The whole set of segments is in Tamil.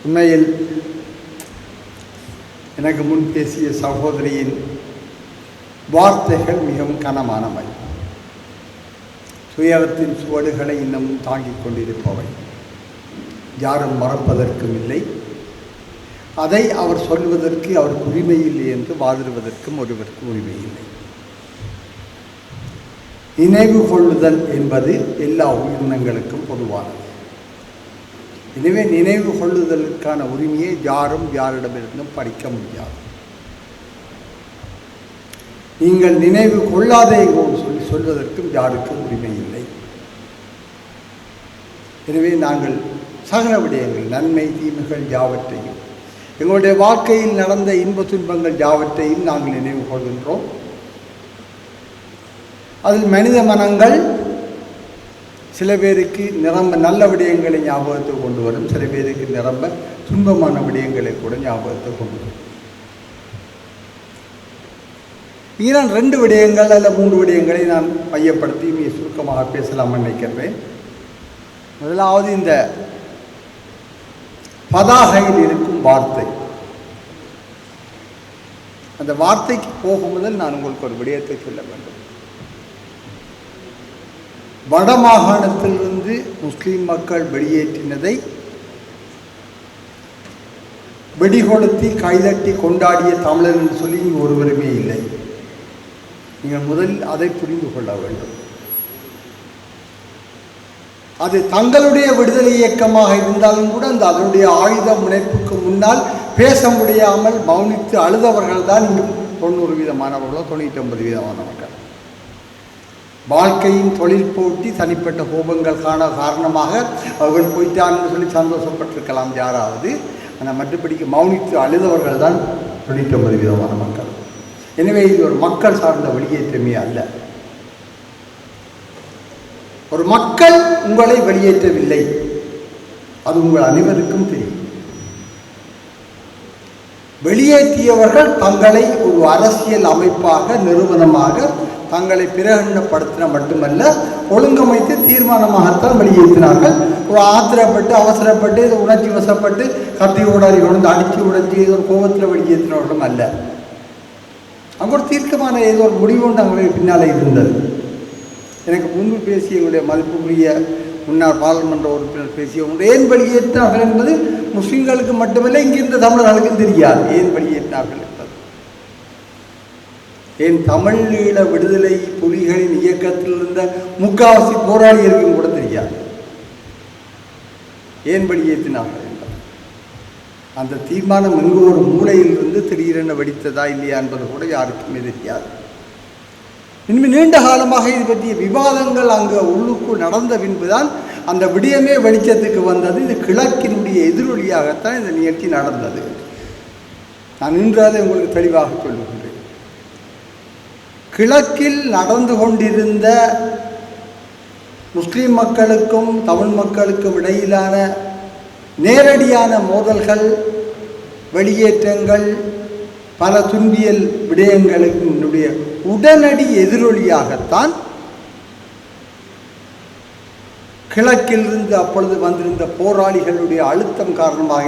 உண்மையில் எனக்கு முன் பேசிய சகோதரியின் வார்த்தைகள் மிகவும் கனமானவை, துயரத்தின் சுவடுகளை இன்னமும் தாங்கிக் கொண்டிருப்பவை, யாரும் மறப்பதற்கும் இல்லை, அதை அவர் சொல்வதற்கு அவருக்கு உரிமை இல்லை என்று வாதிடுவதற்கும் ஒருவருக்கு உரிமை இல்லை. நினைவு கொள்ளுதல் என்பது எல்லா உயிரினங்களுக்கும் பொதுவானது. எனவே நினைவு கொள்ளுதலுக்கான உரிமையை யாரும் யாரிடமிருந்தும் பறிக்க முடியாது. நீங்கள் நினைவு கொள்ளாதே சொல்லி சொல்வதற்கும் யாருக்கும் உரிமை இல்லை. எனவே நாங்கள் சகல விடயங்கள், நன்மை தீமைகள் யாவற்றையும், எங்களுடைய வாழ்க்கையில் நடந்த இன்ப துன்பங்கள் யாவற்றையும் நாங்கள் நினைவு கொள்கின்றோம். அதில் மனித மனங்கள் சில பேருக்கு நிரம்ப நல்ல விடயங்களை ஞாபகத்தை கொண்டு வரும், சில பேருக்கு நிரம்ப துன்பமான விடயங்களை கூட ஞாபகத்தை கொண்டு வரும். நான் 2 விடயங்கள் அல்ல 3 விடயங்களை நான் மையப்படுத்தி சுருக்கமாக பேசலாம் நினைக்கிறேன். முதலாவது, இந்த பதாகையில் இருக்கும் வார்த்தை. அந்த வார்த்தைக்கு போகும் முதல் நான் உங்களுக்கு ஒரு விடயத்தை சொல்ல வேண்டும். வடமாகாணத்திலிருந்து முஸ்லீம் மக்கள் வெளியேற்றினதை வெடிகொளுத்தி கைதட்டி கொண்டாடிய தமிழர் என்று சொல்லி ஒருவருமே இல்லை. நீங்கள் முதலில் அதை புரிந்து கொள்ள வேண்டும். அது தங்களுடைய விடுதலை இயக்கமாக இருந்தாலும் கூட அதனுடைய ஆயுத முனைப்புக்கு முன்னால் பேச முடியாமல் மௌனித்து அழுதவர்கள் தான் இங்கு 90% 99% வாழ்க்கையின் தொழில் போட்டி, தனிப்பட்ட கோபங்கள் காரணமாக அவர்கள் போயிட்டான்னு சொல்லி சந்தோஷப்பட்டிருக்கலாம் யாராவது. ஆனால் மற்றபடிக்கு மௌனித்து அழுதவர்கள் தான் 99% மக்கள். எனவே இது ஒரு மக்கள் சார்ந்த வெளியேற்றமே அல்ல. ஒரு மக்கள் உங்களை வெளியேற்றவில்லை, அது உங்கள் அனைவருக்கும் தெரியும். வெளியேற்றியவர்கள் தங்களை ஒரு அரசியல் அமைப்பாக, நிறுவனமாக தங்களை பிரகடனப்படுத்தின மட்டுமல்ல, ஒழுங்கமைத்து தீர்மானமாகத்தான் வெளியேற்றினார்கள். ஒரு ஆத்திரப்பட்டு அவசரப்பட்டு உணர்ச்சி வசப்பட்டு கத்தி ஓடாரி கொண்டு அடித்து உடைச்சி ஏதோ ஒரு கோபத்தில் வெளியேற்றினவர்களும் அல்ல. அங்கே ஒரு தீர்க்கமான ஏதோ ஒரு முடிவு ஒன்று அங்கே பின்னாலே இருந்தது. எனக்கு முன்பு பேசிய எங்களுடைய மதிப்புக்குரிய முன்னாள் பாராளுமன்ற உறுப்பினர் பேசிய ஏன் வெளியேற்றினார்கள் என்பது முஸ்லீம்களுக்கு மட்டுமல்ல, இங்கிருந்த தமிழர்களுக்கும் தெரியாது ஏன் வெளியேற்றினார்கள் என்பது. ஏன் தமிழீழ விடுதலை புலிகளின் இயக்கத்தில் இருந்த முக்காவாசி போராளிகளுக்கும் கூட தெரியாது ஏன் வெளியேற்றினார்கள் என்பது. அந்த தீர்மானம் எங்கு ஒரு மூலையிலிருந்து திடீரென வெடித்ததா இல்லையா என்பது கூட யாருக்குமே தெரியாது. இனிமேல் நீண்ட காலமாக இது பற்றிய விவாதங்கள் அங்கே உள்ளுக்குள் நடந்த பின்புதான் அந்த விடயமே வெளிச்சத்துக்கு வந்தது. இது கிழக்கினுடைய எதிரொலியாகத்தான் இந்த நிகழ்ச்சி நடந்தது. நான் இன்றாலே உங்களுக்கு தெளிவாக சொல்லுகின்றேன். கிழக்கில் நடந்து கொண்டிருந்த முஸ்லீம் மக்களுக்கும் தமிழ் மக்களுக்கும் இடையிலான நேரடியான மோதல்கள், வெளியேற்றங்கள், பல துன்பியல் விடயங்களுடைய உடனடி எதிரொலியாகத்தான் கிழக்கிலிருந்து அப்பொழுது வந்திருந்த போராளிகளுடைய அழுத்தம் காரணமாக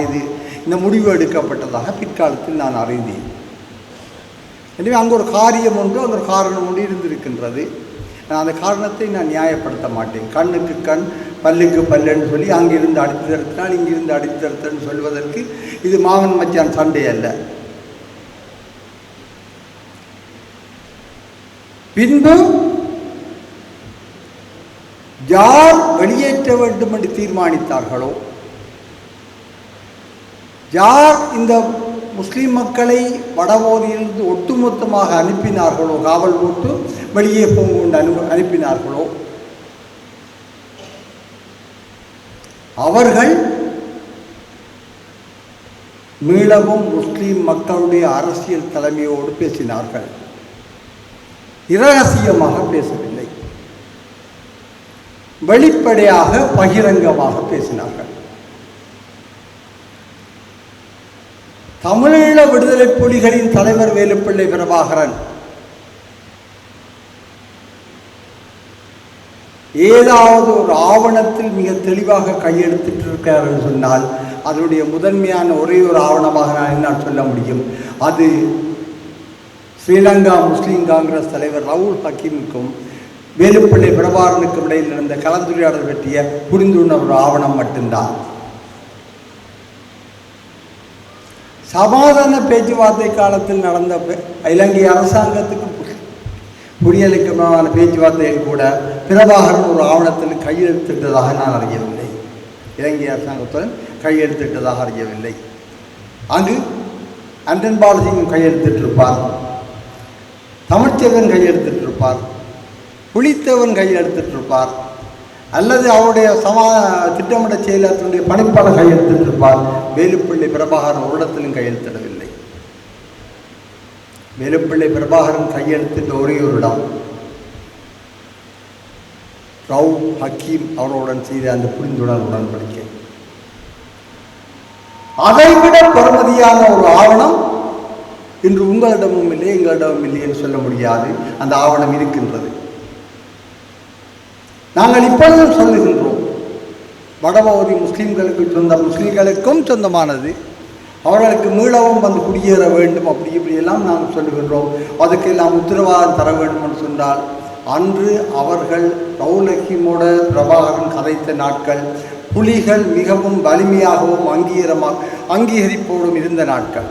இந்த முடிவு எடுக்கப்பட்டதாக பிற்காலத்தில் நான் அறிந்தேன். எனவே அங்கே ஒரு காரியம் ஒன்று, அங்கே ஒரு காரணம் ஒன்று இருந்திருக்கின்றது. நான் அந்த காரணத்தை நான் நியாயப்படுத்த மாட்டேன். கண்ணுக்கு கண் பல்லுக்கு பல்லுன்னு சொல்லி அங்கிருந்து அடித்து தடுத்தினால் இங்கிருந்து அடித்து தடுத்தன்னு சொல்வதற்கு இது மாமன் மச்சான் சண்டை அல்ல. பின்பு யார் வெளியேற்ற வேண்டும் என்று தீர்மானித்தார்களோ, யார் இந்த முஸ்லீம் மக்களை வடபகுதியிலிருந்து ஒட்டுமொத்தமாக அனுப்பினார்களோ, காவல் போட்டு வெளியே போங்க அனுப்பினார்களோ, அவர்கள் மீளவும் முஸ்லீம் மக்களுடைய அரசியல் தலைமையோடு பேசினார்கள். இரகசியமாக பேசவில்லை, வெளிப்படையாக பகிரங்கமாக பேசினார்கள். தமிழீழ விடுதலை புலிகளின் தலைவர் வேலுப்பிள்ளை பிரபாகரன் ஏதாவது ஒரு ஆவணத்தில் மிக தெளிவாக கையெழுத்திட்டிருக்கிறார் என்று சொன்னால் அதனுடைய முதன்மையான ஒரே ஒரு ஆவணமாக நான் என்னால் சொல்ல முடியும். அது ஸ்ரீலங்கா முஸ்லீம் காங்கிரஸ் தலைவர் ரவுல் ஹக்கீமுக்கும் வேலுப்பிள்ளை பிரபாகரனுக்கும் இடையில் நடந்த கலந்துரையாடல் பற்றிய புரிந்துணர்வு ஆவணம் மட்டும்தான். சமாதான பேச்சுவார்த்தை காலத்தில் நடந்த இலங்கை அரசாங்கத்துக்கு புரியலுக்குமான பேச்சுவார்த்தையில் கூட பிரபாகரன் ஒரு ஆவணத்தில் கையெழுத்திட்டதாக நான் அறியவில்லை. இலங்கை அரசாங்கத்துடன் கையெழுத்திட்டதாக அறியவில்லை. அங்கு அண்டன் பாலசிங்கம் கையெழுத்திட்டிருப்பார், தமிழ்ச்செல்வன் கையெழுத்திட்டிருப்பார், புலித்தேவன் கையெழுத்திட்டிருப்பார், அல்லது அவருடைய திட்டமிட்ட செயலகத்தினுடைய பணிப்பாளர் கையெழுத்திட்டிருப்பார். வேலுப்பிள்ளை பிரபாகரன் ஒரு இடத்திலும் கையெழுத்திடவில்லை. வேலுப்பிள்ளை பிரபாகரன் கையெழுத்திட்ட ஒரே ஒரு இடம் ரவுல் ஹக்கீம் அவர்களுடன் செய்த அந்த புரிந்துணர்வு உடன்படிக்கை. அதைவிட பெறுமதியான ஒரு ஆவணம் இன்று உங்களிடமும் இல்லை, எங்களிடமும் இல்லை என்று சொல்ல முடியாது. அந்த ஆவணம் இருக்கின்றது. நாங்கள் இப்பொழுதும் சொல்லுகின்றோம், வடபகுதி முஸ்லீம்களுக்கும் சொந்தமானது, அவர்களுக்கு மீளவும் வந்து குடியேற வேண்டும், அப்படி இப்படியெல்லாம் நாங்கள் சொல்லுகின்றோம். அதுக்கெல்லாம் உத்தரவாதம் தர வேண்டும் என்று சொன்னால், அன்று அவர்கள் ரவுல் ஹக்கீமோட பிரபாகரன் கதைத்த நாட்கள் புலிகள் மிகவும் வலிமையாகவும் அங்கீகரிப்போடும் இருந்த நாட்கள்,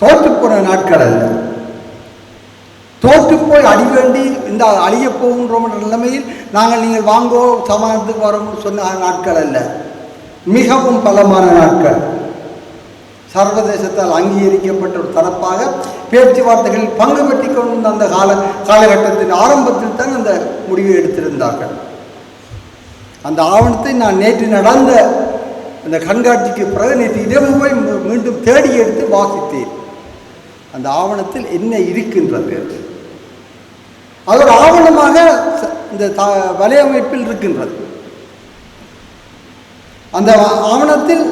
தோற்றுப்போன நாட்கள் அல்ல. தோற்றுப்போய் அடிவேண்டி இந்த அழியப் போகின்றோம் என்ற நிலைமையில் நீங்கள் வாங்கோ சமாதானத்துக்கு வரோம்னு சொன்ன நாட்கள் அல்ல. மிகவும் பலமான நாட்கள். சர்வதேசத்தால் அங்கீகரிக்கப்பட்ட ஒரு தரப்பாக பேச்சுவார்த்தைகளில் பங்கு பெற்றி கொண்டிருந்த அந்த காலகட்டத்தின் ஆரம்பத்தில் தான் அந்த முடிவை எடுத்திருந்தார்கள். அந்த ஆவணத்தை நான் நேற்று நடந்த அந்த கண்காட்சிக்கு பிறகு நேற்று இரவு போய் மீண்டும் தேடி எடுத்து வாசித்தேன். அந்த ஆவணத்தில் என்ன இருக்கின்றது, அது ஒரு ஆவணமாக இந்த வலையமைப்பில் இருக்கின்றது. அந்த ஆவணத்தில்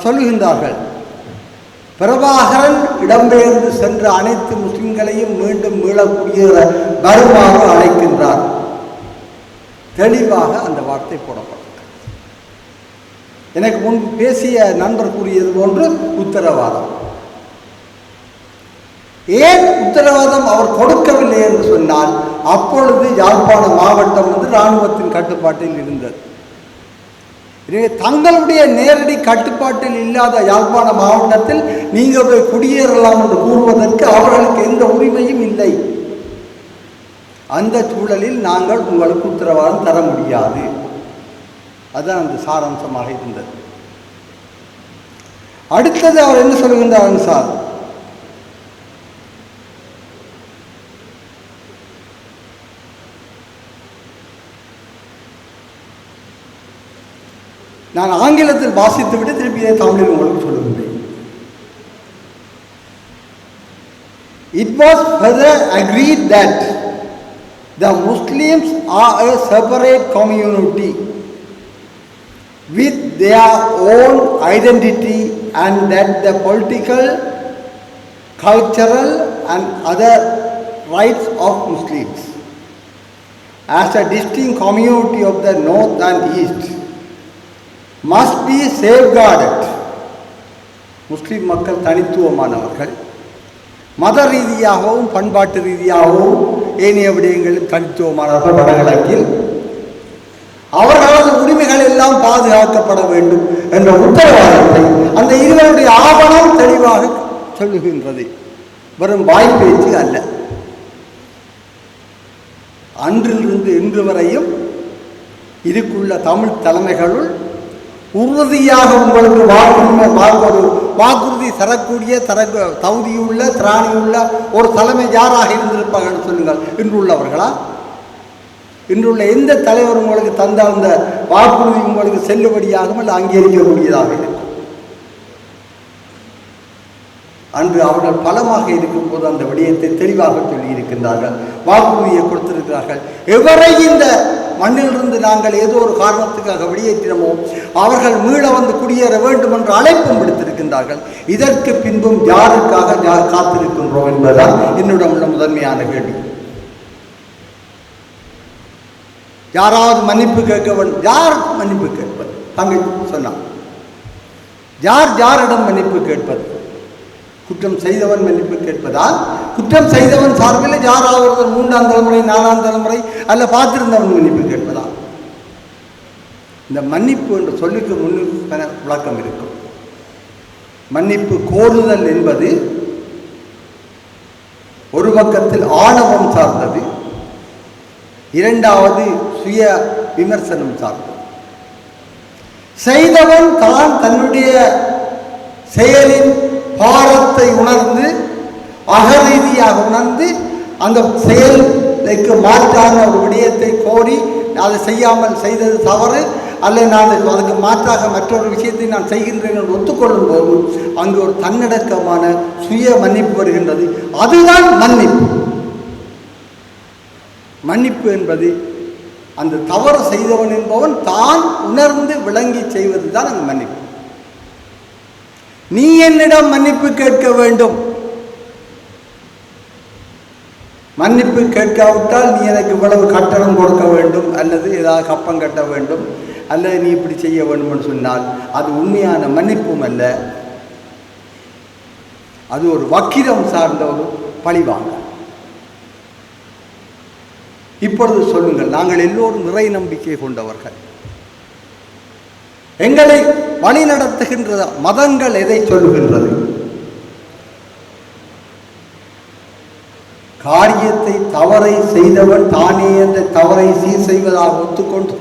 சொல்லுகின்றார்கள், பிரபாகரன் இடம்பெயர்ந்து சென்ற அனைத்து முஸ்லிம்களையும் மீண்டும் மீளக்குடியேற வருமாறு அழைக்கின்றார். தெளிவாக அந்த வார்த்தை போடப்பட்டது. எனக்கு முன்பு பேசிய நண்பர் கூறியது போன்று உத்தரவாதம். ஏன் உத்தரவாதம் அவர் கொடுக்கவில்லை என்று சொன்னால், அப்பொழுது யாழ்ப்பாண மாவட்டம் இராணுவத்தின் கட்டுப்பாட்டில் இருந்தது. எனவே தங்களுடைய நேரடி கட்டுப்பாட்டில் இல்லாத யாழ்ப்பாண மாவட்டத்தில் நீங்கள் போய் குடியேறலாம் என்று கூறுவதற்கு அவர்களுக்கு எந்த உரிமையும் இல்லை. அந்த சூழலில் நாங்கள் உங்களுக்கு உத்தரவாதம் தர முடியாது. அதுதான் அந்த சாராம்சமாக இருந்தது. அடுத்தது அவர் என்ன சொல்கின்றார் சார், நான் ஆங்கிலத்தில் வாசித்து விட்டு திருப்பி தமிழில் உங்களுக்கு சொல்லுகின்றேன். It was further agreed that the Muslims are a separate community with their own identity and that the political, cultural and other rights of Muslims as a distinct community of the North and East must be safeguarded. முஸ்லிம் மக்கள் தனித்துவமானவர்கள், மத ரீதியாகவும் பண்பாட்டு ரீதியாகவும் ஏனைய விடயங்களில் தனித்துவமானவர்கள். வடகிழக்கில் அவர்களது உரிமைகள் எல்லாம் பாதுகாக்கப்பட வேண்டும் என்ற உத்தரவாதத்தை அந்த இருவருடைய ஆவணம் தெளிவாக சொல்லுகின்றது. வெறும் வாய்ப்பேச்சு அல்ல. அன்றிலிருந்து இன்று வரையும் இதுக்குள்ள தமிழ் தலைமைகளுள் உறுதியாக உங்களுக்கு வாக்குறுதி தரக்கூடிய தகுதியுள்ள திராணியுள்ள ஒரு தலைமை யாராக இருந்திருப்பார்கள் சொல்லுங்கள். இன்றுள்ளவர்களா? இன்றுள்ள எந்த தலைவர் உங்களுக்கு தந்தால் அந்த வாக்குறுதி உங்களுக்கு செல்லுபடியாகும் அல்ல அங்கீகரிக்கக்கூடியதாக இருக்கும். அன்று அவர்கள் பலமாக இருக்கும் போது அந்த விடயத்தை தெளிவாக சொல்லி இருக்கின்றார்கள், வாக்குறுதியை கொடுத்திருக்கிறார்கள். எவரை இந்த மண்ணிலிருந்து நாங்கள் ஏதோ ஒரு காரணத்துக்காக வெளியேற்றினமோ அவர்கள் மீள வந்து குடியேற வேண்டும் என்று அழைப்பும் விடுத்திருக்கின்றார்கள். இதற்கு பின்பும் யாருக்காக காத்திருக்கின்றோம் என்பதுதான் என்னிடம் உள்ள முதன்மையான கேள்வி. யாராவது மன்னிப்பு கேட்க வேண்டும். யார் மன்னிப்பு கேட்பது? தங்கை சொன்னார், யார் யாரிடம் மன்னிப்பு கேட்பது? குற்றம் செய்தவன் மன்னிப்பு கேட்பதால் குற்றம் செய்தவன் சார்பில் யாராவது 3ஆம் தலைமுறை 4ஆம் தலைமுறை அல்ல பார்த்திருந்தவன் மன்னிப்பு கேட்பதா? இந்த மன்னிப்பு என்று சொல்லிக்கு முன்னுக்கு விளக்கம் இருக்கும். மன்னிப்பு கோருதல் என்பது ஒரு பக்கத்தில் ஆணவம் சார்ந்தது, இரண்டாவது சுய விமர்சனம் சார்ந்தது. செய்தவன் தான் தன்னுடைய செயலின் பாரத்தை உணர்ந்து அகரீதியாக உணர்ந்து அந்த செயலுக்கு மாற்றான ஒரு விடயத்தை கோரி அதை செய்யாமல் செய்தது தவறு அல்ல, நான் அதுக்கு மாற்றாக மற்றொரு விஷயத்தை நான் செய்கின்றேன் என்று ஒத்துக்கொள்ளும் போது அங்கு ஒரு தன்னடக்கமான சுய மன்னிப்பு வருகின்றது. அதுதான் மன்னிப்பு. மன்னிப்பு என்பது அந்த தவறு செய்தவன் என்பவன் தான் உணர்ந்து விளங்கி செய்வது தான் அங்கு மன்னிப்பு. நீ என்னிடம் மன்னிப்பு கேட்க வேண்டும், மன்னிப்பு கேட்காவிட்டால் நீ எனக்கு இவ்வளவு கட்டணம் கொடுக்க வேண்டும் அல்லது ஏதாவது கப்பம் கட்ட வேண்டும் அல்லது நீ இப்படி செய்ய வேண்டும் என்று சொன்னால் அது உண்மையான மன்னிப்பும் அல்ல, அது ஒரு வக்கிரம் சார்ந்த ஒரு பழிவாங்க. இப்பொழுது சொல்லுங்கள், நாங்கள் எல்லோரும் நிறை நம்பிக்கை கொண்டவர்கள். எங்களை வழி நடத்துகின்ற மதங்கள் எதை சொல்லுகின்றது? காரியத்தை தவறை செய்தவன் தானே அந்த தவறை சீர் செய்வதாக ஒத்துக்கொண்டு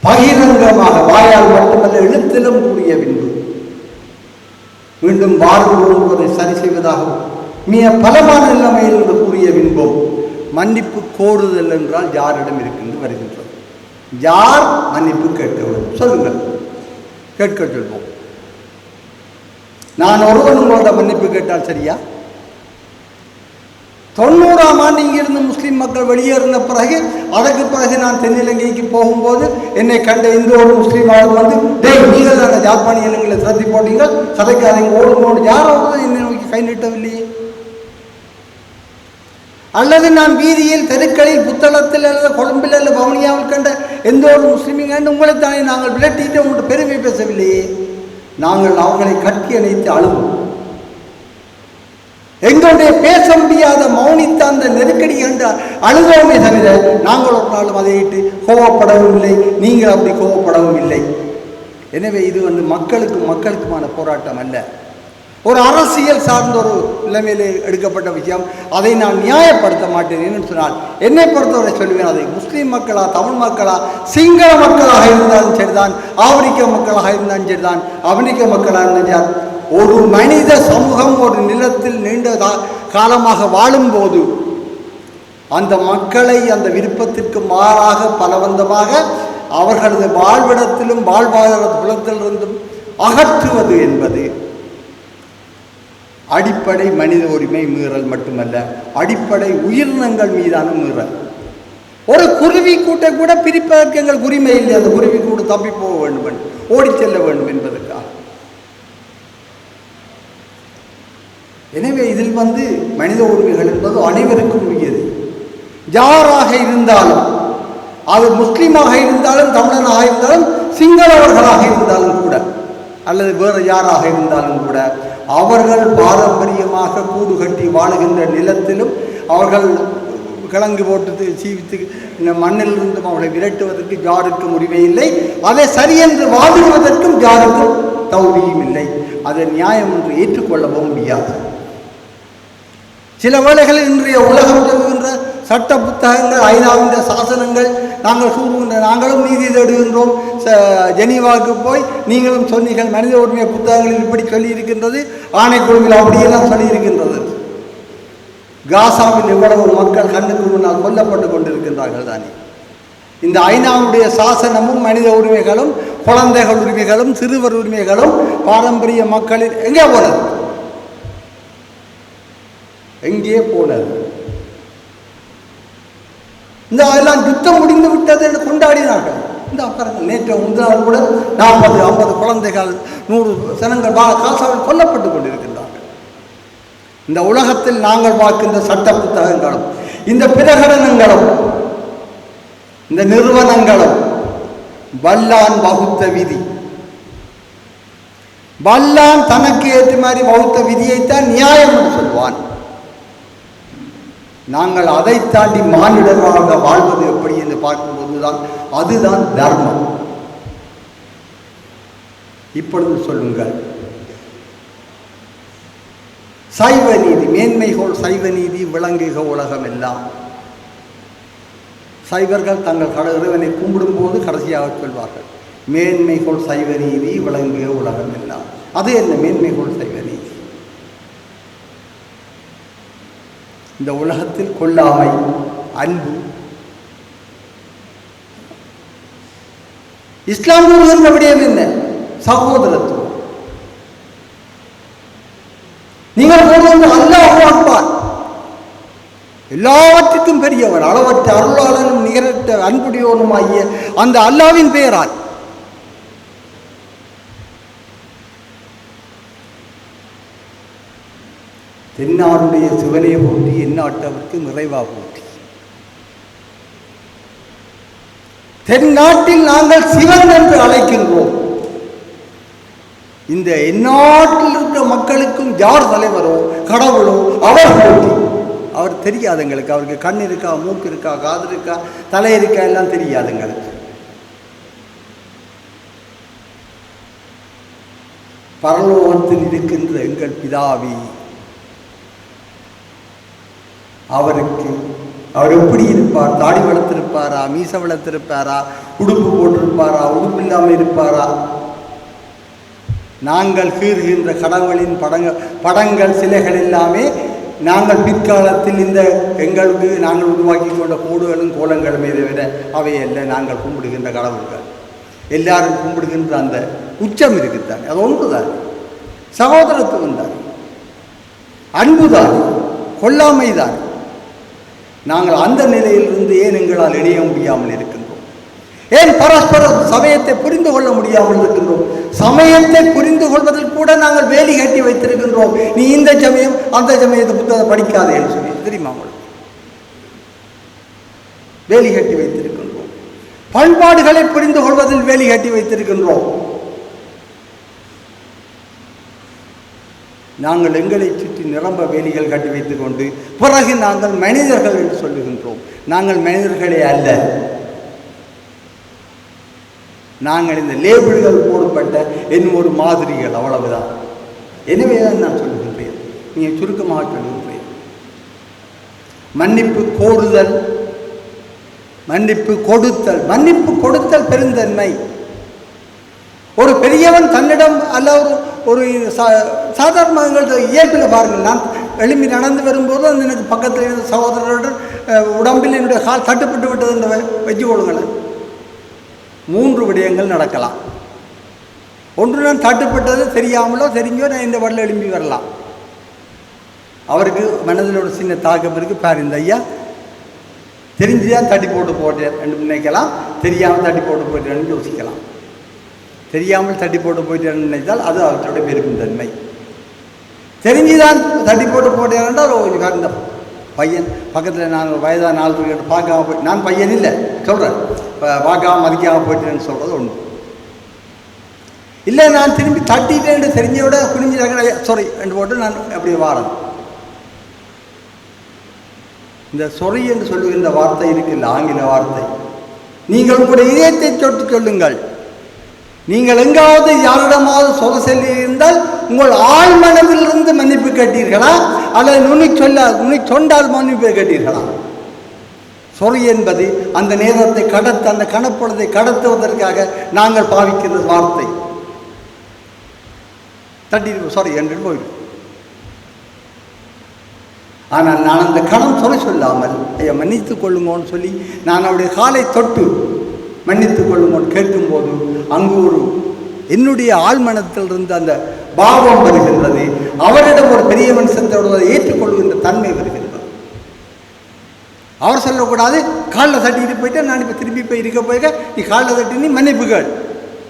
பகிரங்கமாக வாயால் மட்டுமல்ல எழுத்திலும் கூறிய பின்பு மீண்டும் வாழ்வுவதை சரி செய்வதாகவும் மிக பலமான நிலைமையில் என்று கூறிய பின்பும் மன்னிப்பு கோருதல் என்றால் யாரிடம் இருக்கின்ற வருகின்றது? யார் மன்னிப்பு கேட்க வேண்டும்? சொல்லுங்கள், கேட்க சொல்வோம். நான் ஒருவன் உங்களோட மன்னிப்பு கேட்டால் சரியா? 90ஆம் ஆண்டு இங்கிருந்து முஸ்லீம் மக்கள் வெளியேறின பிறகு அதற்கு பிறகு நான் தென்னிலங்கைக்கு போகும்போது என்னை கண்ட இந்த ஒரு முஸ்லீம் ஆளும் வந்து நீங்கள் தானே ஜாப்பானிய இலங்கையில் சிரத்தி போட்டீங்க கதைக்காரங்க ஓடுமோடு யாராவது என்னை நோக்கி கை நீட்டவில்லையே. அல்லது நான் வீதியில் தெருக்களில் புத்தளத்தில் அல்லது கொழும்பில் அல்லது வவுனியாவில் கண்ட எந்த ஒரு முஸ்லீமிங் கண்டு உங்களைத்தானே நாங்கள் விரட்டிட்டு உங்கள்கிட்ட பெருமை பேசவில்லையே. நாங்கள் அவங்களை கட்டி அணைத்து அழுவோம். எங்களுடைய பேச முடியாத மௌனித்த அந்த நெருக்கடி கண்டு அழுதோமே தவிர நாங்கள் ஒரு நாளும் அதையிட்டு கோவப்படவும் இல்லை, நீங்கள் அப்படி கோவப்படவும் இல்லை. எனவே இது மக்களுக்குமான போராட்டம் அல்ல, ஒரு அரசியல் சார்ந்த ஒரு நிலைமையிலே எடுக்கப்பட்ட விஷயம். அதை நான் நியாயப்படுத்த மாட்டேன். என்னன்னு சொன்னால் என்னை பொறுத்தவரை சொல்லுவேன், அதை முஸ்லீம் மக்களா, தமிழ் மக்களா, சிங்கள மக்களாக இருந்தாலும் சரிதான், ஆப்பிரிக்க மக்களாக இருந்தாலும் சரிதான், அமெரிக்க மக்களாக இருந்தால் ஒரு மனித சமூகம் ஒரு நிலத்தில் நீண்ட காலமாக வாழும்போது அந்த மக்களை அந்த விருப்பத்திற்கு மாறாக பலவந்தமாக அவர்களது வாழ்விடத்திலும் வாழ்வாதார புலத்திலிருந்தும் அகற்றுவது என்பது அடிப்படை மனித உரிமை மீறல் மட்டுமல்ல, அடிப்படை உயிரினங்கள் மீதான மீறல். ஒரு குருவி கூட்டை கூட பிரிப்பதற்கு எங்களுக்கு உரிமை இல்லை. அந்த குருவி கூட தப்பி போக வேண்டும், ஓடி செல்ல வேண்டும் என்பதற்காக. எனவே இதில் மனித உரிமைகள் என்பது அனைவருக்கும் உரியது. யாராக இருந்தாலும், அது முஸ்லீமாக இருந்தாலும், தமிழனாக இருந்தாலும், சிங்களவர்களாக இருந்தாலும் கூட, அல்லது வேறு யாராக இருந்தாலும் கூட, அவர்கள் பாரம்பரியமாக கூடு கட்டி வாழுகின்ற நிலத்திலும் அவர்கள் கிழங்கு போட்டு சீவித்து மண்ணிலிருந்தும் அவர்களை விரட்டுவதற்கு யாருக்கும் உரிமை இல்லை. அதை சரியென்று வாதிடுவதற்கும் யாருக்கும் தௌரியும் இல்லை. அதை நியாயம் என்று ஏற்றுக்கொள்ளவும் முடியாது. சில வேளைகளில் இன்றைய உலகம் சொல்கின்ற சட்ட புத்தகங்கள், ஐநாவின் சாசனங்கள், நாங்கள் கூறுகின்ற நாங்களும் நீதி தேடுகின்றோம். ஜெனீவாவுக்கு போய் நீங்களும் சொன்னீர்கள் மனித உரிமை புத்தகங்களில் இப்படி சொல்லியிருக்கின்றது, ஆணைக்குழுவில் அப்படியெல்லாம் சொல்லியிருக்கின்றது. காசாவில் எவ்வளவு மக்கள் கண்ணுக்கு முன்னால் கொல்லப்பட்டு கொண்டிருக்கின்றார்கள் தானே. இந்த ஐநாவுடைய சாசனமும் மனித உரிமைகளும் குழந்தைகள் உரிமைகளும் சிறுவர் உரிமைகளும் பாரம்பரிய மக்களின் எங்கே போனது? எங்கே போனது? இந்த அதெல்லாம் யுத்தம் முடிந்து விட்டது என்று கொண்டாடினார்கள். இந்த பாருங்கள், நேற்று முந்தினால் கூட 40-50 குழந்தைகள் 100 சனங்கள் காசாவில் கொல்லப்பட்டு கொண்டிருக்கின்றார்கள். இந்த உலகத்தில் நாங்கள் பார்க்கின்ற சட்ட புத்தகங்களும் இந்த பிரகடனங்களும் இந்த நிறுவனங்களும் வல்லான் வகுத்த விதி. வல்லான் தனக்கு ஏற்ற மாதிரி வகுத்த விதியைத்தான் நியாயம் என்று சொல்வான். நாங்கள் அதை தாண்டி மானிடராக வாழ்வது எப்படி என்று பார்க்கும்போதுதான் அதுதான் தர்மம். இப்பொழுது சொல்லுங்கள், சைவ நீதி மேன்மைகோள் சைவ நீதி விளங்குக உலகம் எல்லாம். சைவர்கள் தங்கள் இறைவனை கும்பிடும் போது கடைசியாக சொல்வார்கள், மேன்மைகோள் சைவ நீதி விளங்குக உலகம் எல்லாம். அது என்ன மேன்மைகோள் சைவ நீதி? இந்த உலகத்தில் கொல்லாமை, அன்பு. இஸ்லாம் கூறுகின்ற விடயம் என்ன? சகோதரத்துவம். நீங்கள் கூறுகின்ற அல்லாஹ் அக்பர், எல்லாவற்றுக்கும் பெரியவர், அளவற்ற அருளாளனும் நிகரற்ற அன்புடையோனும் ஆகிய அந்த அல்லாவின் பெயரால் தென்னாடுடைய சிவனை போற்றி எந்நாட்டவருக்கு நிறைவா போற்றி. தென்னாட்டில் நாங்கள் சிவன் என்று அழைக்கின்றோம். இந்த எந்நாட்டில் இருக்கிற மக்களுக்கும் யார் தலைவரோ கடவுளோ அவர் போற்றி. அவர் தெரியாதுங்களுக்கு. அவருக்கு கண் இருக்கா, மூக்கு இருக்கா, காது இருக்கா, தலை இருக்கா, எல்லாம் தெரியாதுங்களுக்கு. பரலோகத்தில் இருக்கின்ற எங்கள் பிதாவி, அவருக்கு அவர் எப்படி இருப்பார்? தாடி வளர்த்திருப்பாரா, மீச வளர்த்திருப்பாரா, உடுப்பு போட்டிருப்பாரா, உடுப்பு இல்லாமல் இருப்பாரா? நாங்கள் கீறுகின்ற கடவுளின் படங்கள் சிலைகள் எல்லாமே நாங்கள் பிற்காலத்தில் இந்த எங்களுக்கு நாங்கள் உருவாக்கி கொண்ட கோடுகளும் கோலங்களுமே தவிர அவையல்ல நாங்கள் கும்பிடுகின்ற கடவுள்கள். எல்லாரும் கும்பிடுகின்ற அந்த உச்சம் இருக்குத்தான், அது ஒன்றுதான். சகோதரத்துவம் தான், அன்புதான், கொல்லாமைதான். நாங்கள் அந்த நிலையிலிருந்து ஏன் எங்களால் இணைய முடியாமல் இருக்கின்றோம்? ஏன் பரஸ்பர சமயத்தை புரிந்து கொள்ள முடியாமல் இருக்கின்றோம்? சமயத்தை புரிந்து கொள்வதில் கூட நாங்கள் வேலி கட்டி வைத்திருக்கின்றோம். நீ இந்த சமயம் அந்த சமயத்தை புத்தகத்தை படிக்காதேன்னு சொல்லி தெரியுமா உங்களுக்கு? வேலி கட்டி வைத்திருக்கின்றோம். பண்பாடுகளை புரிந்து கொள்வதில் வேலி கட்டி வைத்திருக்கின்றோம். நாங்கள் எங்களை சுற்றி நிரம்ப வேலிகள் கட்டி வைத்துக் கொண்டு பிறகு நாங்கள் மனிதர்கள் என்று சொல்லுகின்றோம். நாங்கள் மனிதர்களே அல்ல. நாங்கள் இந்த லேபிள்கள் போடப்பட்ட என்னும் ஒரு மாதிரிகள், அவ்வளவுதான். எனவே தான் நான் சொல்லுகின்றேன், நீங்கள் சுருக்கமாக சொல்லுகின்றேன். மன்னிப்பு கோருதல், மன்னிப்பு கொடுத்தல். மன்னிப்பு கொடுத்தல் பெருந்தன்மை. ஒரு பெரியவன் தன்னிடம் அல்ல ஒரு சாதாரண இயற்பில் பாருங்கள். நான் எழும்பி நடந்து வரும்போது அந்த எனக்கு பக்கத்தில் இருந்த சகோதரருடன் உடம்பில் என்னுடைய கால் தட்டுப்பட்டு விட்டது என்று வச்சு கொள்ளுங்களேன். 3 விடயங்கள் நடக்கலாம். ஒன்று, நான் தட்டுப்பட்டது தெரியாமலோ தெரிஞ்சோ நான் இந்த வடல எழும்பி வரலாம். அவருக்கு மனதில் ஒரு சின்ன தாக்கம் இருக்குது. பாரு, இந்த ஐயா தெரிஞ்சுதான் தட்டி போட்டு போட்டேன் என்று நினைக்கலாம், தெரியாமல் தட்டி போட்டு போயிட்டேன்னு யோசிக்கலாம். தெரியாமல் தட்டி போட்டு போயிட்டேன்னு நினைத்தால் அது அவர்களுடைய பெருக்கும் தன்மை. தெரிஞ்சுதான் தட்டி போட்டு போட்டேன்னால் இந்த பையன் பக்கத்தில் நான் வயதான 4 பேர் பார்க்காம போய், நான் பையன் இல்லை சொல்கிறேன், பார்க்காம மதிக்காமல் போயிட்டேன்னு சொல்கிறது ஒன்று. இல்லை, நான் திரும்பி தட்டிட்டேன்னு தெரிஞ்ச விட குனிஞ்சிட்டாங்க சொரி என்று போட்டு நான் அப்படியே வாரேன். இந்த சொறி என்று சொல்லுகின்ற வார்த்தை இருக்குல்ல, ஆங்கில வார்த்தை. நீங்கள் உங்களுடைய இதயத்தை தொட்டு சொல்லுங்கள். நீங்கள் எங்காவது யாரிடமாவது சொல் சொல்லி இருந்தால் உங்கள் ஆழ் மனதிலிருந்து மன்னிப்பு கேட்டீர்களா, அல்லது நுனி சொண்டால் மன்னிப்பு கேட்டீர்களா? சொறி என்பது அந்த நேரத்தை அந்த கணப்பொழுதை கடத்துவதற்காக நாங்கள் பாவிக்கிற வார்த்தை. தட்டி சாரி என்று போயிடும். ஆனால் நான் அந்த கணம் சொல்லாமல் ஐயா மன்னித்துக் கொள்ளுங்கன்னு சொல்லி நான் அவருடைய காலை தொட்டு மன்னித்துக் கொள்ளுங்கன்னு கேட்கும்போது அங்கு ஒரு என்னுடைய ஆழ்மனத்திலிருந்து அந்த பாவம் வருகின்றது. அவரிடம் ஒரு பெரிய மனுஷத்தோடு ஏற்றுக்கொள்கின்ற தன்மை வருகின்றது. அவர் சொல்லக்கூடாது காலில் தட்டிட்டு போயிட்டு நான் இப்போ திரும்பி போய் இருக்க போயிருக்க, நீ காலில் தட்டி நீ மன்னிப்புகள்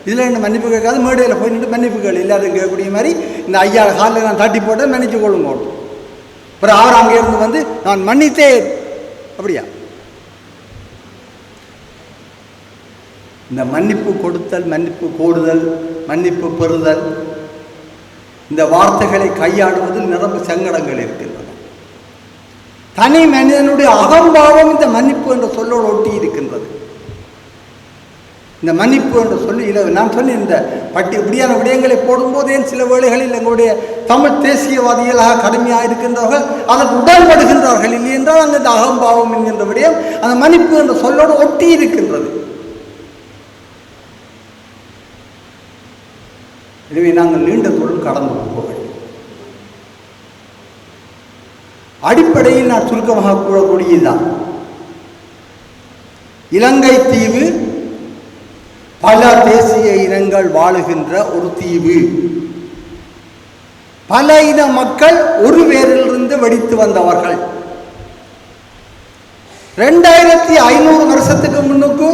இதில் என்ன மன்னிப்பு கேட்காது, மேடையில் போய் நின்று மன்னிப்புகள் எல்லாரும் கேட்கக்கூடிய மாதிரி இந்த ஐயா காலில் நான் தட்டி போட்டேன் மன்னிச்சு கொள்ளுங்க. அப்புறம் அவர் அங்கே இருந்து வந்து நான் மன்னித்தேன். அப்படியா? இந்த மன்னிப்பு கொடுத்தல், மன்னிப்பு கோடுதல், மன்னிப்பு பெறுதல், இந்த வார்த்தைகளை கையாளுவதில் நிரம்ப சங்கடங்கள் இருக்கின்றன. தனி மனிதனுடைய அகம்பாவம் இந்த மன்னிப்பு என்ற சொல்லோடு ஒட்டி இருக்கின்றது. இந்த மன்னிப்பு என்று சொல்லி நான் சொன்னேன், இந்த இப்படியான விடயங்களை போடும்போது ஏன் சில வேளைகளில் எங்களுடைய தமிழ் தேசியவாதிகளாக கடுமையாக இருக்கின்றவர்கள் அதற்கு உடன்படுகின்றார்கள். இல்லை என்றால் அங்கே இந்த அகம்பாவம் என்கின்ற விடயம் அந்த மன்னிப்பு என்ற சொல்லோடு ஒட்டி இருக்கின்றது. எனவே நாங்கள் நீண்ட தூரம் கடந்து போக வேண்டும். அடிப்படையில் நான் சுருக்கமாக கூறக்கூடியதுதான், இலங்கை தீவு பல தேசிய இனங்கள் வாழுகின்ற ஒரு தீவு. பல இன மக்கள் ஒரு வேரிலிருந்து வெடித்து வந்தவர்கள். 2500 வருஷத்துக்கு முன்னுக்கு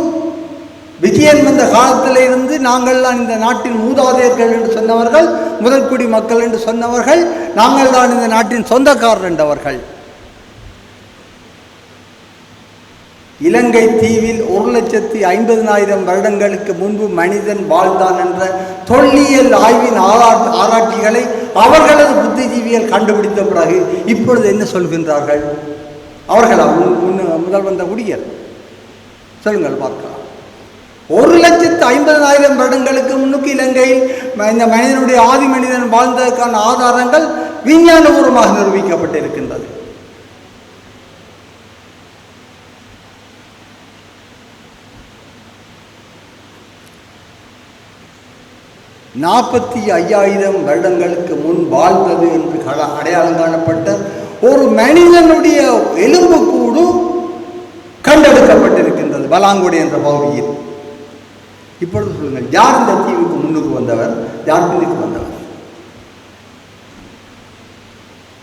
விஜயன் வந்த காலத்தில் இருந்து நாங்கள் தான் இந்த நாட்டின் மூதாதையர்கள் என்று சொன்னவர்கள், முதற்குடி மக்கள் என்று சொன்னவர்கள், நாங்கள் தான் இந்த நாட்டின் சொந்தக்காரர் என்றவர்கள். இலங்கை தீவில் 1,50,000 வருடங்களுக்கு முன்பு மனிதன் வாழ்ந்தான் என்ற தொல்லியல் ஆய்வின் ஆராய்ச்சிகளை அவர்களது புத்திஜீவியல் கண்டுபிடித்த பிறகு இப்பொழுது என்ன சொல்கின்றார்கள்? அவர்களா முதல் வந்த குடியர் சொல்லுங்கள் பார்க்கலாம். 1,50,000 வருடங்களுக்கு முன்னுக்கு இலங்கையில் இந்த மனிதனுடைய ஆதி மனிதன் வாழ்ந்ததற்கான ஆதாரங்கள் விஞ்ஞானபூர்வமாக நிரூபிக்கப்பட்டிருக்கின்றது. $45,000 வருடங்களுக்கு முன் வாழ்ந்தது என்று அடையாளம் காணப்பட்ட ஒரு மனிதனுடைய எலும்பு கூடு கண்டெடுக்கப்பட்டிருக்கின்றது பலாங்குடி என்ற பகுதியில். இப்பொழுது சொல்லுங்கள், யார் இந்த தீவுக்கு முன்னுக்கு வந்தவர், யார் பின்னுக்கு வந்தவர்?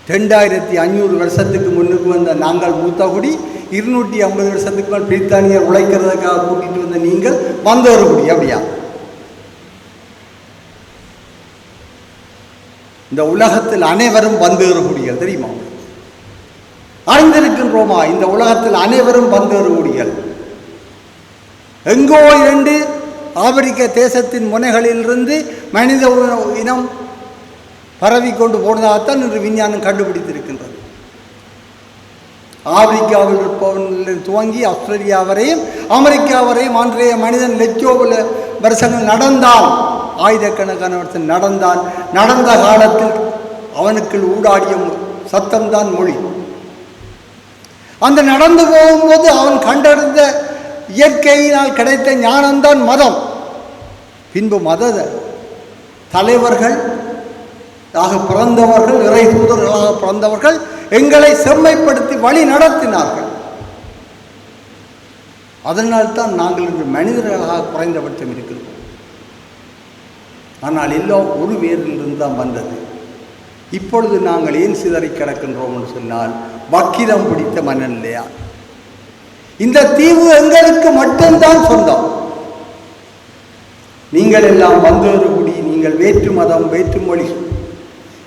2500 வருஷத்துக்கு முன்னுக்கு வந்த நாங்கள் மூத்தகுடி, 250 வருஷத்துக்கு மேல் பிரித்தானியர் உழைக்கிறதுக்காக கூட்டிட்டு வந்த நீங்கள் வந்தவர் குடி. அப்படியா? இந்த உலகத்தில் அனைவரும் வந்தேறக்கூடியல் தெரியுமா? அறிந்திருக்கின்றோமா? இந்த உலகத்தில் அனைவரும் வந்தேறக்கூடியல். எங்கோ 2 ஆப்பிரிக்க தேசத்தின் முனைகளிலிருந்து மனித இனம் பரவி கொண்டு போனதாகத்தான் இன்று விஞ்ஞானம் கண்டுபிடித்திருக்கின்றது. ஆப்பிரிக்காவில் இருப்பவர்கள் துவங்கி ஆஸ்திரேலியா வரையும் அமெரிக்கா வரையும் அன்றைய மனிதன் லட்சோபல வருஷங்கள் நடந்தான், ஆயிரக்கணக்கான வருஷம் நடந்தான். நடந்த காலத்தில் அவனுக்கு ஊடாடிய சத்தம்தான் மொழி. அந்த நடந்து போகும்போது அவன் கண்டறிந்த இயற்கையினால் கிடைத்த ஞானம்தான் மதம். பின்பு மத தலைவர்கள் பிறந்தவர்கள், இறை தூதர்களாக பிறந்தவர்கள் எங்களை செம்மைப்படுத்தி வழி நடத்தினார்கள். அதனால்தான் நாங்கள் இன்று மனிதர்களாக குறைந்தபட்சம் இருக்கிறோம். ஆனால் எல்லாம் ஒரு வேரிலிருந்து தான் வந்தது. இப்பொழுது நாங்கள் ஏன் சிதறி கிடக்கின்றோம் என்று சொன்னால், வக்கிரம் பிடித்த மனநிலையா? இந்த தீவு எங்களுக்கு மட்டும்தான் சொந்தம். நீங்கள் எல்லாம் வந்தோருகுடி, நீங்கள் வேற்று மதம் வேற்று மொழி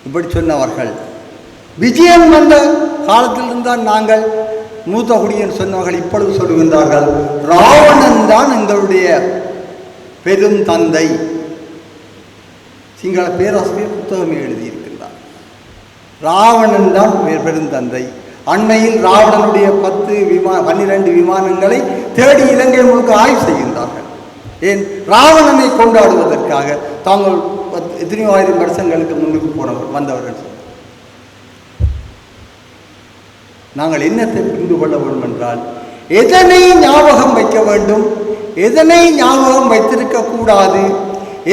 இப்படி சொன்னவர்கள். விஜயம் வந்த காலத்திலிருந்தான் நாங்கள் மூத்த குடியன் சொன்னவர்கள் இப்பொழுது சொல்லுகின்றார்கள், ராவணன் தான் எங்களுடைய பெரும் தந்தை. சிங்கள பேராசிரியர் புத்தகமே எழுதியிருக்கின்றார். ராவணன் தான் பெருந்தந்தை. அண்மையில் ராவணனுடைய 12 விமானங்களை தேடி இலங்கை முழுக்க ஆய்வு செய்கின்றார்கள். ஏன்? ராவணனை கொண்டாடுவதற்காக. தாங்கள் எத்தனையோ ஆயிரம் வருஷங்களுக்கு முன்னுக்கு வந்தவர்கள். நாங்கள் என்னத்தை புரிந்து கொள்ள வேண்டும் என்றால், எதனை ஞாபகம் வைக்க வேண்டும், எதனை ஞாபகம் வைத்திருக்க கூடாது,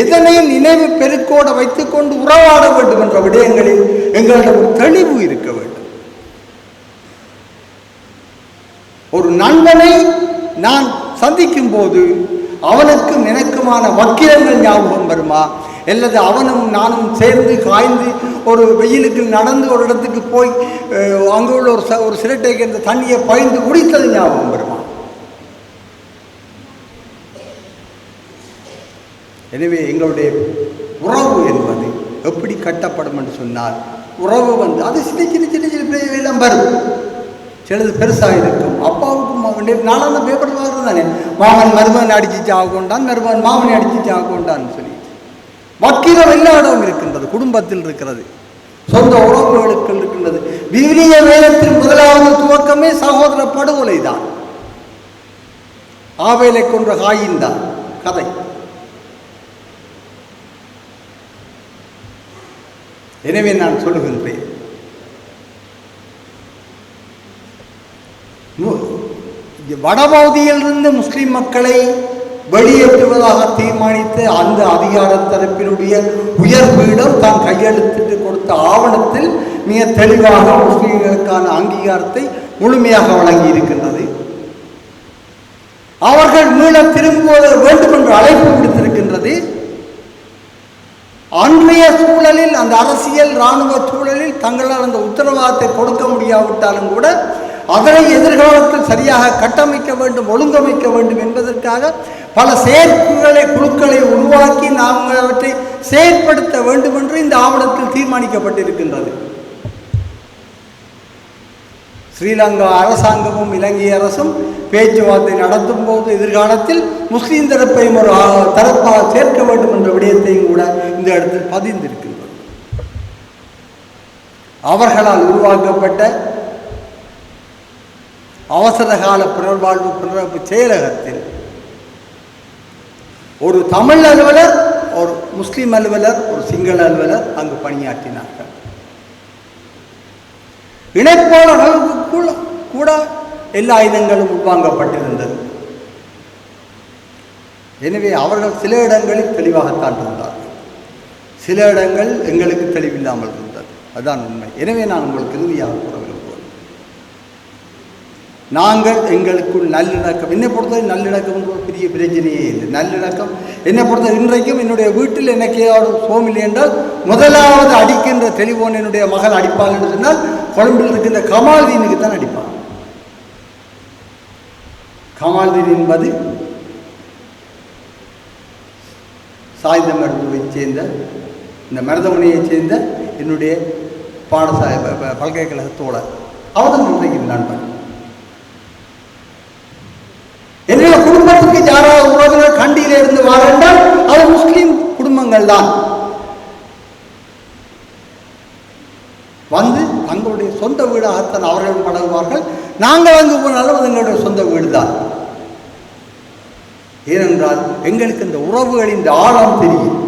எதனை நினைவு பெருக்கோடு வைத்துக் கொண்டு உறவாட வேண்டும் என்ற விடயங்களில் எங்களிடம் ஒரு தெளிவு இருக்க வேண்டும். ஒரு நண்பனை நான் சந்திக்கும் போது அவனுக்கும் எனக்குமான வக்கிரங்கள் ஞாபகம் வருமா, அல்லது அவனும் நானும் சேர்ந்து காய்ந்து ஒரு வெயிலுக்கு நடந்து ஒரு இடத்துக்கு போய் அங்கு உள்ள ஒரு சிரட்டைக்கு அந்த தண்ணியை பாய்ந்து குடித்தது ஞாபகம் வருமா? எனவே எங்களுடைய உறவு என்பது எப்படி கட்டப்படும் என்று சொன்னால், உறவு அது சின்ன எல்லாம் வரும். சிலது பெருசாக இருக்கும். அப்பாவுக்கும் நாளான பேப்பர் வாங்குறது தானே, மாமன் மருமகன் அடிச்சு சாக கொண்டான், மருமகன் மாமனை அடிச்சு சாக கொண்டான்னு சொல்லி. வக்கீல் வக்கிரம் எல்லா இடமும் இருக்கின்றது. குடும்பத்தில் இருக்கிறது, சொந்த உறவுகளுக்கு இருக்கின்றது. விவிலிய வேதத்தின் முதலாவது துவக்கமே சகோதர படுகொலை தான். ஆபேலை கொன்ற காயின் தான் கதை. எனவே நான் சொல்லுகின்றேன், வடபகுதியிலிருந்து முஸ்லிம் மக்களை வெளியேற்றுவதாக தீர்மானித்த அந்த அதிகார தரப்பினுடைய உயர் பீடம் தான் கையெழுத்திட்டு கொடுத்த ஆவணத்தில் மிக தெளிவாக முஸ்லிம்களுக்கான அங்கீகாரத்தை முழுமையாக வழங்கி இருக்கின்றது. அவர்கள் மீள திரும்ப வேண்டும் என்று அழைப்பு விடுத்திருக்கின்றது. அன்றைய சூழலில், அந்த அரசியல் இராணுவ சூழலில் தங்களால் அந்த உத்தரவாதத்தை கொடுக்க முடியாவிட்டாலும் கூட அதனை எதிர்காலத்தில் சரியாக கட்டமைக்க வேண்டும், ஒழுங்கமைக்க வேண்டும் என்பதற்காக பல குழுக்களை உருவாக்கி நாங்கள் அவற்றை செயற்படுத்த வேண்டும் என்று இந்த ஆவணத்தில் தீர்மானிக்கப்பட்டிருக்கின்றது. ஸ்ரீலங்கா அரசாங்கமும் இலங்கை அரசும் பேச்சுவார்த்தை நடத்தும் போது எதிர்காலத்தில் முஸ்லீம் தரப்பையும் ஒரு தரப்பாக சேர்க்க வேண்டும் என்ற விடயத்தையும் கூட இந்த இடத்தில் பதிந்திருக்கின்றது. அவர்களால் உருவாக்கப்பட்ட அவசர கால புனர்வாழ்வு புனரமைப்பு செயலகத்தில் ஒரு தமிழ் அலுவலர், ஒரு முஸ்லிம் அலுவலர், ஒரு சிங்கள அலுவலர் அங்கு பணியாற்றினார்கள். இணைப்பாளர்களுக்கு கூட எல்லா ஆயுதங்களும் உள்வாங்கப்பட்டிருந்தது. எனவே அவர்கள் சில இடங்களில் தெளிவாகத்தான் இருந்தார்கள், சில இடங்கள் எங்களுக்கு தெளிவில்லாமல் இருந்தது. அதுதான் உண்மை. எனவே நான் உங்களுக்கு இறுதியாக கூற விரும்புகிறேன், நாங்கள் எங்களுக்குள் நல்லிணக்கம், என்னை பொறுத்தவரை நல்லிணக்கம் ஒரு பெரிய பிரச்சனையே இல்லை. நல்லிணக்கம் என்னை பொறுத்த இன்றைக்கும் என்னுடைய வீட்டில் எனக்கு ஏதாவது சோமில்லை என்றால் முதலாவது அடிக்கின்ற தெளிவோன் என்னுடைய மகள் அடிப்பாள் என்று சொன்னால் கொழும்பில் இருக்கின்ற கமால்தீனுக்கு தான் அடிப்பான். கமால்தீன் என்பது சாய்ந்த மருத்துவை சேர்ந்த, இந்த மருதமனையைச் சேர்ந்த என்னுடைய பாடசாலை பல்கலைக்கழக தோழர். அவர்கள் இன்றைக்கு நண்பன். என்னுடைய குடும்பத்துக்கு யாராவது உறவினர் கண்டியில இருந்து வாரென்றால் அது முஸ்லீம் குடும்பங்கள் தான் வந்து தங்களுடைய சொந்த வீடாகத்தான் அவர்கள் பழகுவார்கள். நாங்கள் அங்கு போனாலும் அது எங்களுடைய சொந்த வீடு தான். ஏனென்றால் எங்களுக்கு இந்த உறவுகளின் ஆழம் தெரியும்.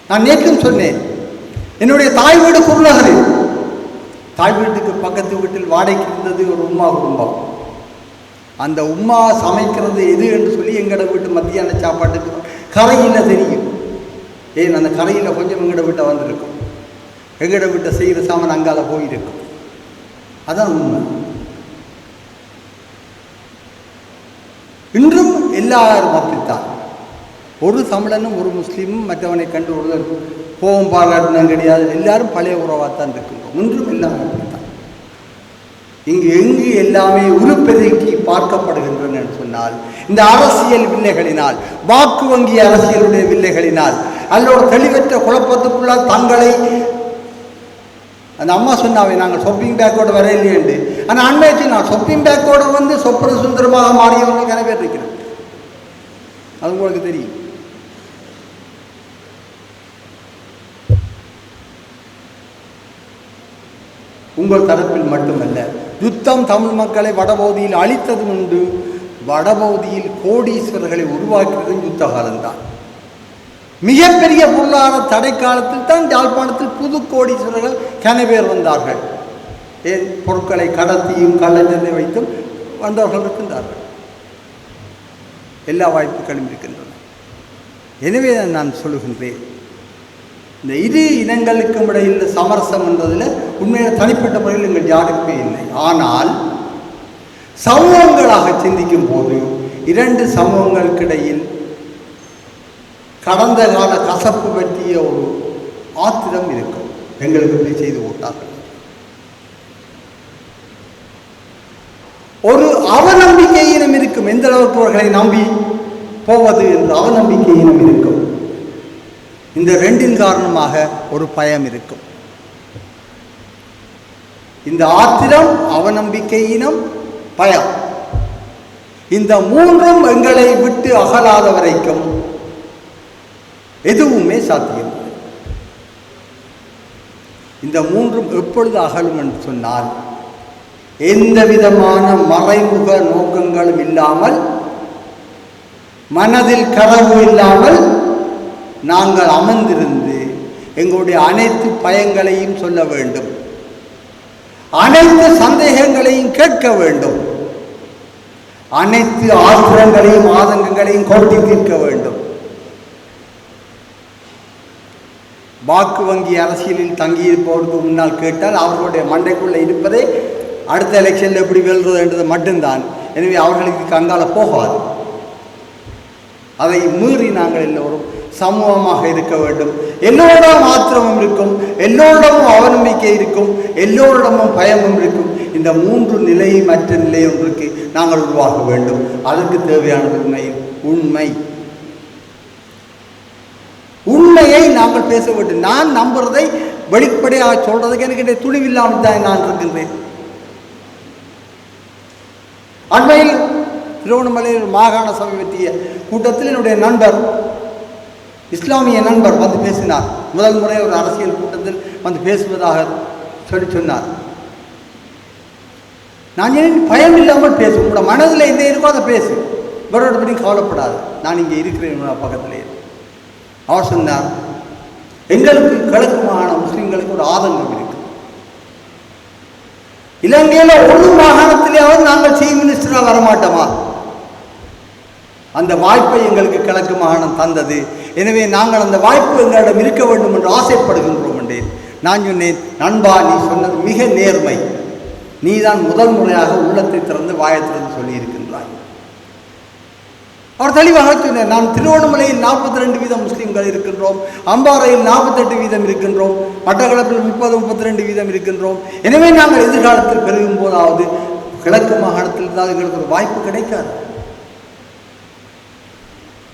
நான் நேற்றும் சொன்னேன், என்னுடைய தாய் வீடு குருநகரில், தாய் வீட்டுக்கு பக்கத்து வீட்டில் வாடகைக்கு இருந்தது ஒரு உம்மா குடும்பம். அந்த உம்மா சமைக்கிறது எது என்று சொல்லி எங்களோட வீட்டு மத்தியான சாப்பாட்டுக்கு கரையில் தெரியும். ஏன் அந்த கரையில் கொஞ்சம் எங்களோட வீட்டை வந்திருக்கும், எங்களோட வீட்டை செய்கிற சாமான் அங்கால போயிருக்கும். அதான் உண்மை. இன்றும் எல்லாரும் அப்படித்தான். ஒரு தமிழனும் ஒரு முஸ்லீமும் மற்றவனை கண்டு ஒரு கோபம் பாராட்டினம் கிடையாது. எல்லாரும் பழைய உறவாகத்தான் இருக்கின்றோம். இன்றும் எல்லாரும் அப்படித்தான். இங்கு எங்கு எல்லாமே உருப்பெருக்கி பார்க்கப்படுகின்றன என்று சொன்னால் இந்த அரசியல் வில்லைகளினால், வாக்கு வங்கி அரசியலுடைய வில்லைகளினால், அல்லோட தெளிவற்ற குழப்பத்துக்குள்ளால் தங்களை, அந்த அம்மா சொன்னாவே நாங்கள் ஷாப்பிங் பேக்கோடு வரையிலேண்டு, ஆனால் அன்னைக்கு நான் ஷாப்பிங் பேக்கோடு வந்து சொப்பன சுந்தரமாக மாறியவங்க நிறைய பேர் இருக்கிறேன். அது உங்களுக்கு தெரியும். உங்கள் தரப்பில் மட்டுமல்ல, யுத்தம் தமிழ் மக்களை வடபகுதியில் அழித்ததும் உண்டு. வடபகுதியில் கோடீஸ்வரர்களை உருவாக்கியதும் யுத்த காலம்தான். மிகப்பெரிய பொருளாதார தடை காலத்தில் தான் யாழ்ப்பாணத்தில் புது கோடீஸ்வரர்கள் கனவேர் வந்தார்கள். ஏன் பொருட்களை கடத்தியும் கள்ளச்சந்தை வைத்தும் வந்தவர்கள் இருக்கின்றார்கள். எல்லா வாய்ப்புகளும் இருக்கின்றன. எனவே நான் சொல்லுகின்றேன், இந்த இரு இனங்களுக்கும் இடையில் சமரசம் என்றதில் உண்மையாக தனிப்பட்ட முறையில் எங்கள் யாருக்குமே இல்லை. ஆனால் சமூகங்களாக சிந்திக்கும் போது இரண்டு சமூகங்களுக்கிடையில் கடந்த கால கசப்பு பற்றிய ஒரு ஆத்திரம் இருக்கும். எங்களுக்கு இப்படி செய்து போட்டார்கள். ஒரு அவநம்பிக்கை இனம் இருக்கும். எந்த அளவுக்கு அவர்களை நம்பி போவது என்று அவநம்பிக்கை இனம் இருக்கும். இந்த ரெண்டின் காரணமாக ஒரு பயம் இருக்கும். இந்த ஆத்திரம், அவநம்பிக்கை இனம், பயம், இந்த மூன்றும் எங்களை விட்டு அகலாத வரைக்கும் எதுவுமே சாத்தியம். இந்த மூன்றும் எப்பொழுது அகலும் என்று சொன்னால், எந்த விதமான மறைமுக நோக்கங்களும் இல்லாமல், மனதில் கனவு இல்லாமல் நாங்கள் அமர்ந்திருந்து எங்களுடைய அனைத்து பயங்களையும் சொல்ல வேண்டும், அனைத்து சந்தேகங்களையும் கேட்க வேண்டும், அனைத்து ஆத்திரங்களையும் ஆதங்கங்களையும் கொட்டி தீர்க்க வேண்டும். வாக்கு வங்கி அரசியலில் தங்கியிருப்பவருக்கு முன்னால் கேட்டால் அவர்களுடைய மண்டைக்குள்ளே இருப்பதே அடுத்த எலெக்ஷனில் எப்படி வெல்றது என்றது மட்டும்தான். எனவே அவர்களுக்கு கங்கால போகாது. அதை மீறி நாங்கள் எல்லோரும் சமூகமாக இருக்க வேண்டும். எல்லோரிடமும் ஆத்திரமும் இருக்கும், எல்லோரிடமும் அவநம்பிக்கை இருக்கும், எல்லோரிடமும் பயமும் இருக்கும். இந்த மூன்று நிலை மற்ற நிலை ஒன்றுக்கு நாங்கள் உருவாக வேண்டும். அதற்கு தேவையானது உண்மை. உண்மையை நாங்கள் பேச வேண்டும். நான் நம்புறதை வெளிப்படையாக சொல்றதுக்கு எனக்கு துணிவில்லாமல் தான் நான் இருக்கின்றேன். அண்மையில் திருவண்ணாமலையில் மாகாண சபை பற்றிய கூட்டத்தில் என்னுடைய நண்பர், இஸ்லாமிய நண்பர் வந்து பேசினார். முதல் முறை ஒரு அரசியல் கூட்டத்தில் வந்து பேசுவதாக சொன்னார். நான் ஏன் பயம் இல்லாமல் பேசு, உங்களோட மனதில் என்ன இருக்கோ அதை பேசு, வேறோட பற்றி கவலைப்படாது, நான் இங்கே இருக்கிறேன் பக்கத்திலே. அவர் சொன்னார், எங்களுக்கு கிழக்கு மாகாண முஸ்லிம்களுக்கு ஒரு ஆதங்கம் இருக்கு. இலங்கையில் ஒரு மாகாணத்திலேயாவது நாங்கள் சீஃப் மினிஸ்டராக வரமாட்டோமா? அந்த வாய்ப்பை எங்களுக்கு கிழக்கு மாகாணம் தந்தது. எனவே நாங்கள் அந்த வாய்ப்பு எங்களிடம் இருக்க வேண்டும் என்று ஆசைப்படுகின்றோம் என்றேன். நான் சொன்னேன், நண்பா, நீ சொன்னது மிக நேர்மை. நீ தான் முதல் முறையாக உள்ளத்தை திறந்து வாயை திறந்து சொல்லியிருக்கின்றாய். அவர் தெளிவாக சொன்னார், நான் திருவண்ணாமலையில் 42% முஸ்லீம்கள் இருக்கின்றோம், அம்பாறையில் 48% இருக்கின்றோம், மட்டக்களப்பில் 30-32% இருக்கின்றோம். எனவே நாங்கள் எதிர்காலத்தில் பெருகும் போதாவது கிழக்கு மாகாணத்தில் தான் எங்களுக்கு ஒரு வாய்ப்பு கிடைக்காது.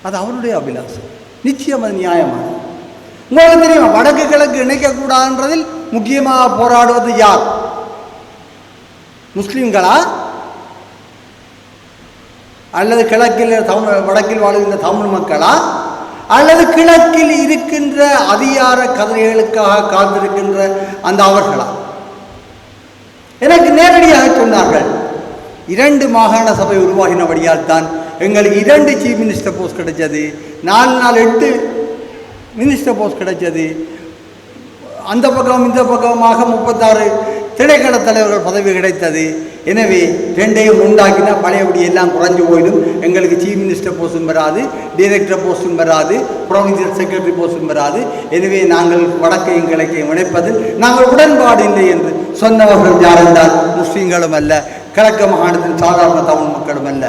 அது அவருடைய அபிலாஷம். நிச்சயம் அது நியாயமானது. உங்களுக்கு தெரியுமா, வடக்கு கிழக்கு இணைக்கக்கூடாதுன்றதில் முக்கியமாக போராடுவது யார்? முஸ்லீம்களா அல்லது கிழக்கில் வடக்கில் வாழ்கின்ற தமிழ் மக்களா அல்லது கிழக்கில் இருக்கின்ற அதிகார கதைகளுக்காக காத்திருக்கின்ற அந்த அவர்களா? எனக்கு நேரடியாக சொன்னார்கள், 2 மாகாண சபை உருவாகினபடியால் தான் எங்களுக்கு 2 சீஃப் மினிஸ்டர் போஸ்ட் கிடைச்சது, 4 8 மினிஸ்டர் போஸ்ட் கிடைச்சது. அந்த பக்கம் இந்த பக்கமாக 36 திணைக்கள தலைவர்கள் பதவி கிடைத்தது. எனவே 2ஐயும் உண்டாக்கினா பழையபடி எல்லாம் குறைஞ்சு போயிடும். எங்களுக்கு சீஃப் மினிஸ்டர் போஸ்டும் வராது, டைரக்டர் போஸ்டும் வராது, ப்ரொவின்சியல் செக்ரட்டரி போஸ்டும் வராது. எனவே நாங்கள் வடக்கையும் கிழக்கையும் இணைப்பதில் நாங்கள் உடன்பாடு இல்லை என்று சொன்னவர்கள் யார் என்றால் முஸ்லீம்களும் அல்ல, கிழக்கு மாகாணத்தின் சாதாரண தமிழ் மக்களும் அல்ல.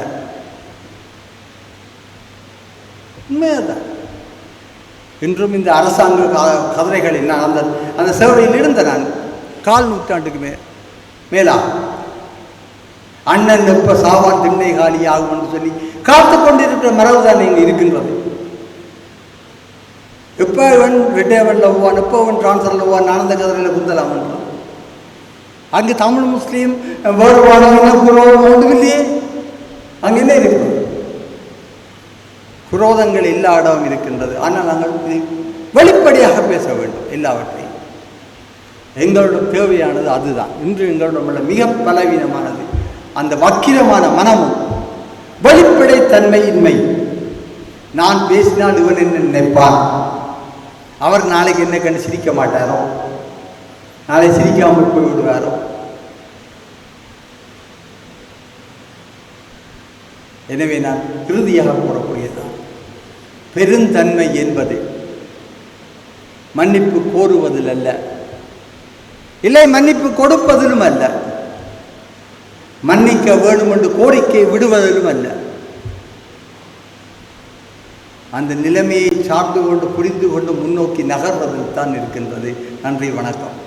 உண்மையாதான். இன்றும் இந்த அரசாங்க கதிரைகளில் நான் அந்த சேவையில் இருந்த நான் 4 நூற்றாண்டுக்கு மேலா அண்ணன் எப்ப சாவான் திண்ணை காலி ஆகும் என்று சொல்லி காத்து கொண்டிருக்கிற மரபு தான் இங்கே இருக்கின்றது. எப்போ இவன் ரெட்டேவன் லவ்வான், எப்போ அவன் டிரான்ஸ்ஃபர் லவ்வான், ஆனந்த கதிரையில் குந்தலாம் என்றான். அங்கு தமிழ் முஸ்லீம் வேறுபாடு ஒன்றும் இல்லையே. அங்கே என்ன இருக்கிறது? குரோதங்கள் எல்லா இடமும் இருக்கின்றது. ஆனால் நாங்கள் வெளிப்படையாக பேச வேண்டும் எல்லாவற்றையும். எங்களோட தேவையானது அதுதான். இன்று எங்களோட மிக பலவீனமானது அந்த வக்கிரமான மனமும் வெளிப்படைத்தன்மையின்மை. நான் பேசினால் இவன் என்ன நினைப்பான், அவர் நாளைக்கு என்ன கண்டு சிரிக்க மாட்டாரோ, நாளை சிரிக்காமல் போய் விடுவாரோ. எனவே நான் இறுதியாக கூறக்கூடியதான், பெருந்தன்மை என்பது மன்னிப்பு கோருவதில் அல்ல, இல்லை மன்னிப்பு கொடுப்பதிலும் அல்ல, மன்னிக்க வேண்டும் என்று கோரிக்கை விடுவதிலும் அல்ல. அந்த நிலைமையை சார்ந்து கொண்டு புரிந்து கொண்டு முன்னோக்கி நகர்வதில் தான் இருக்கின்றது. நன்றி, வணக்கம்.